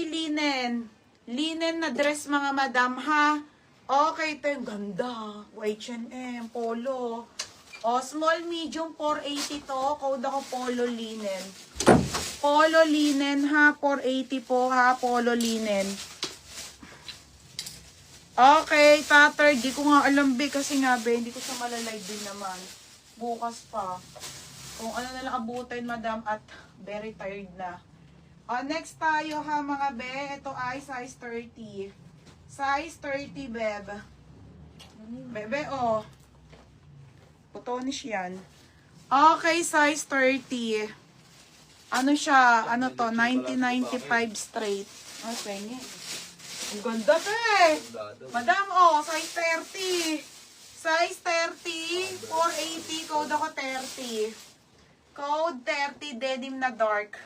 Okay, linen. Linen na dress mga madam ha. Okay, ito yung ganda. H&M, polo. O, small, medium, 480 to. Code ako polo linen. Polo linen ha, 480 po ha, polo linen. Okay, tatter, di ko nga alam be kasi nga be, hindi ko siya malalay din naman. Bukas pa. Kung ano na lang abutin madam at very tired na. Next tayo ha mga be, ito ay size 30. Size 30 beb. Bebe putonis yan. Okay, size 30. Ano siya? Ano to? 1995 straight. Pengi. Ang ganda to eh. Madam, size 30. Size 30. 480. Code ako 30. Code 30. Denim na dark.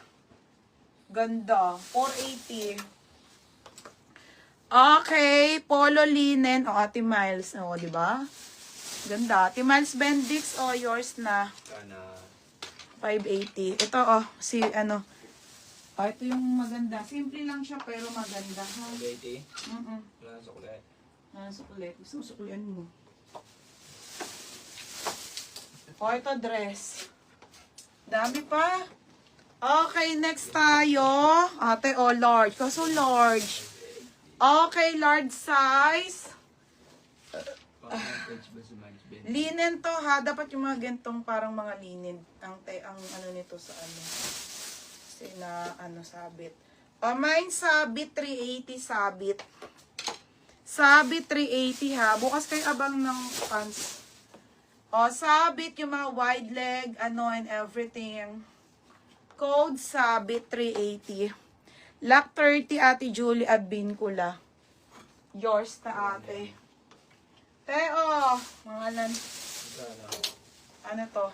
Ganda. 480. Okay. Polo linen. Ate Miles. Diba? Ganda. Ate Miles Bendix. Yours na. 580. Ito, si ano. Ito yung maganda. Simple lang siya, pero maganda. 580? Wala sa kulit. Wala sa kulit. Gusto mo sukulian mo. Ito dress. Dami pa. Okay, next tayo. Ate, large. Kaso large. Okay, large size. Linen to ha, dapat yung mga gantong parang mga linen. Ang ano nito sa ano. Kasi na ano sabit. Mine sabit 380 sabit. Sabit 380 ha. Bukas kayo abang ng pants. Sabit yung mga wide leg, and everything. Code sabit 380. Lock 30 Ate Julie Advincula. Yours na ate. Mangalan. Ano to?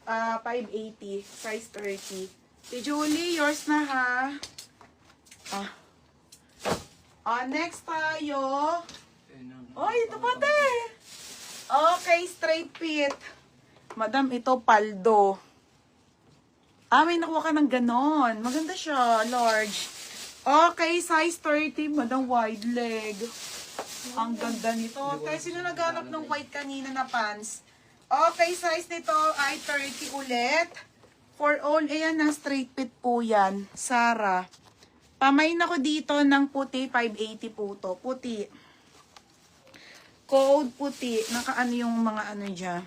580. Size 30. Si Julie, yours na ha. Next tayo. Ito pati. Okay, straight fit. Madam, ito paldo. May nakuha ka ng ganon. Maganda siya. Large. Okay, size 30. Madam, wide leg. Ang ganda nito. Okay, sino naghanap ng white kanina na pants? Okay, size nito ay 30 ulit. For all, ayan na, straight fit po yan. Sarah. Pamain ako dito ng puti, 580 po to. Puti. Code puti. Nakaano yung mga ano dyan.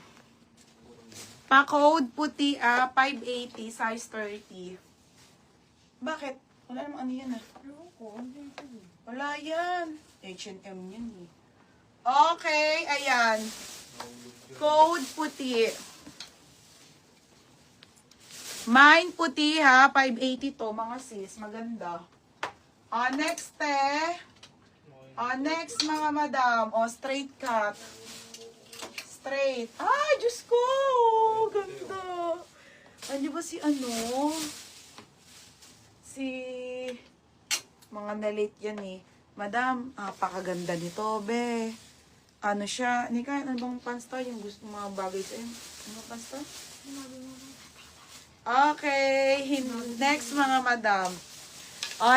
Pa-code puti, 580, size 30. Bakit? Wala namang ano yan Wala yan. H&M yan eh. Okay, ayan. Code puti. Mine puti ha, 580 to mga sis. Maganda. Next next mga madam. Straight cut. Straight. Diyos ko! Ganda. Ano ba si ano? Si mga na-late yan eh. Madam, pakaganda nito, be. Ano siya? Nika, ano bang pants to? Yung gusto mga bagay sa'yo. Ano pants to? Okay. Next, mga madam.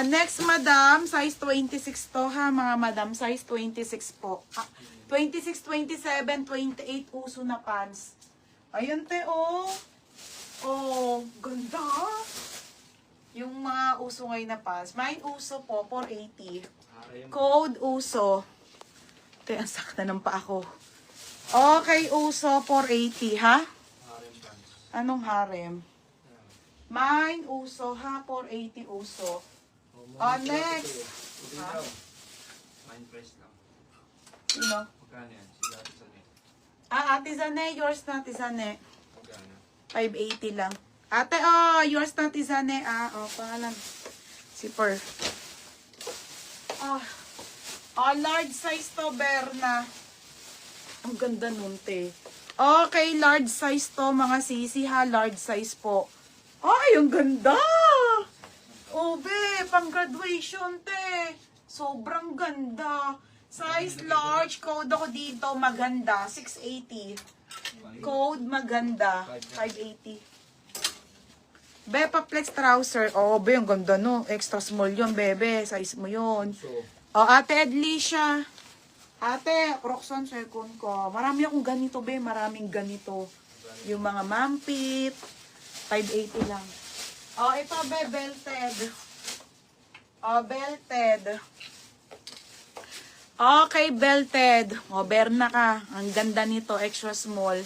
Next, madam. Size 26 to, ha, mga madam. Size 26 po. 26, 27, 28 uso na pants. Ayun, te, ganda. Yung mga uso ngayon na pants. Mine uso po, 480. Code uso. Ito, ang sakta ng pa ako. Okay, uso, 480, ha? Anong harem? Mine uso, ha? 480 uso. Next. Mine price lang. Sino? Magkano yan? Si Ate Zane. Ate Zane, yours na, Ate Zane. Magkano? 580 lang. Ate, yours na, Ate Zane. Pangalan. Si Per. Large size to, Berna. Ang ganda nun, te. Okay, large size to, mga sisi ha. Large size po. Ay, ang ganda! Be, pang graduation, te. Sobrang ganda. Size large, code ako dito, maganda. 680. Code maganda. 580. Bepa Flex trouser. Oh, be, ang ganda no. Extra small yun, bebe. Size mo yun. So, Oh, Ate Edlicia. Ate, Roxanne, second ko. Marami akong ganito, be. Maraming ganito. Yung mga mampit. 580 lang. Oh, ito, be, belted. Oh, belted. Okay, belted. Oh, Berna ka. Ang ganda nito. Extra small.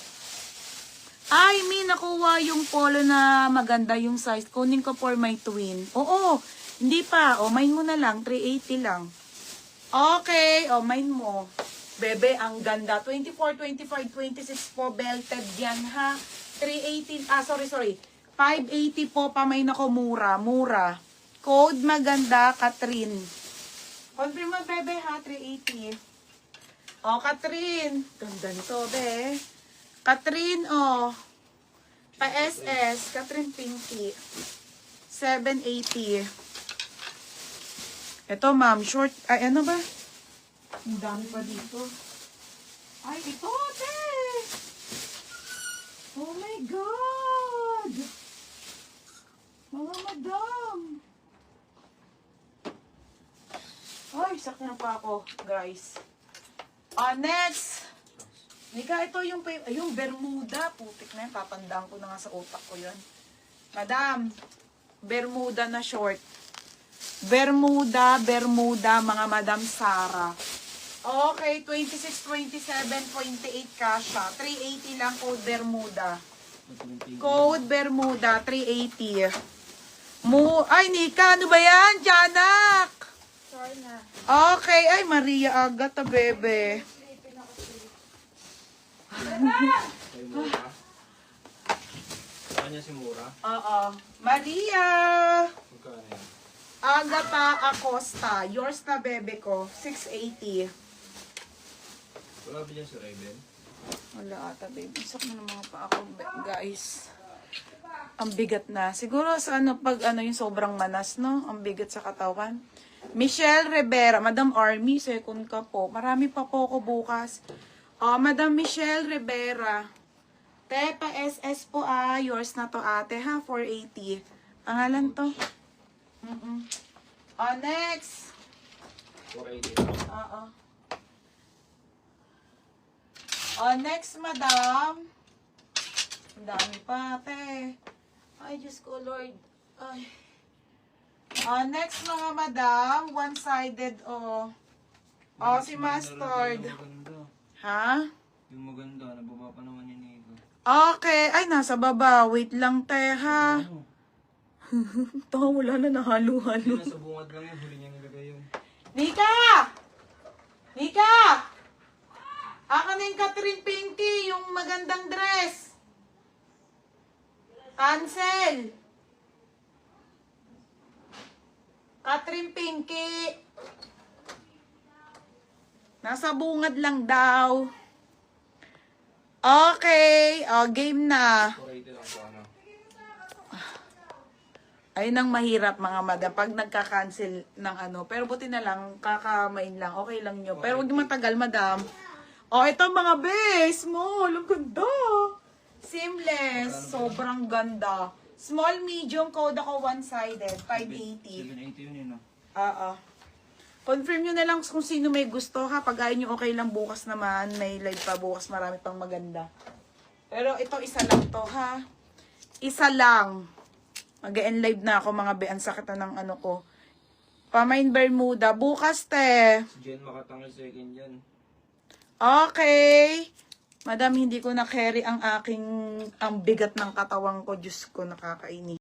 Ay, may nakuha yung polo na maganda yung size. Kunin ko for my twin. Oo, hindi pa. O, mine mo na lang. 380 lang. Okay. O, mine mo. Bebe, ang ganda. 24, 25, 26 po. Belted yan, ha? 380. Sorry. 580 po. Pamay na ko. Mura. Code maganda, Catherine. Confirm mo, bebe, ha? 380. O, Catherine. Ganda nito, be. Catherine, pa-SS, Catherine Pinky, 780. Ito, ma'am, short, ay, ano ba? Ang dami pa dito. Ay, ito, te! Oh my God! Mga madam! Ay, sakto na pa ako, guys. Next! Nika, ito yung Bermuda. Putik na yun. Tatandaan ko na nga sa utak ko yun. Madam, Bermuda na short. Bermuda, mga Madam Sara. Okay, 26, 27, 28 kasha. 380 lang code Bermuda. Code Bermuda, 380. Ay, Nika, ano ba yan? Tiyanak! Sorry na. Okay, ay, Maria Agata, bebe. kay Mura. Saan niya si Mura? Oo. Maria! Magkano yan? Agata Acosta. Yours na, bebe ko. 680. Wala ba dyan si Raven? Wala ata, baby. Isak na ng mga pa ako, guys. Ang bigat na. Siguro sa pag yung sobrang manas, no? Ang bigat sa katawan. Michelle Rivera, Madam Army, second ka po. Marami pa po ako bukas. Madam Michelle Rivera. Tepa SS po, yours na to, ate, ha? 480. Pangalan to? Next. 480 lang. Oo. Next, madam. Ang dami pa, ate. Ay, Diyos ko, Lord. Ay. Next, mga madam. One-sided, si Mustard. Yung maganda. Ha? Yung maganda. Nababa pa naman yun Nico. Okay. Ay, nasa baba. Wait lang, te, ha? Ano? Taka, wala na nahalo-halo. Nasa bungad lang yun. Huli niya nilagay yun. Nika! Nika! Akin na yung Catherine Pinky, yung magandang dress. Cancel. Catherine Pinky. Nasa bungad lang daw. Okay. Game na. 480 lang po ano. Ayun ang mahirap, mga madam. Pag nagka-cancel ng Pero buti na lang, kakamain lang. Okay lang nyo. Pero huwag nyo matagal, madam. Ito mga base mo. Ang ganda. Seamless. Sobrang ganda. Small, medium, code ako one-sided. 580. 780 yun yun. Confirm nyo na lang kung sino may gusto, ha. Pag ayaw nyo, okay lang bukas naman. May live pa bukas. Marami pang maganda. Pero ito, isa lang to, ha. Isa lang. Mag-e-end live na ako, mga be. Ang sakit na ng ko. Pamain Bermuda. Bukas, te. Si Jen makatangil second yan. Okay. Madam, hindi ko na carry ang bigat ng katawan ko. Diyos ko, nakakaini.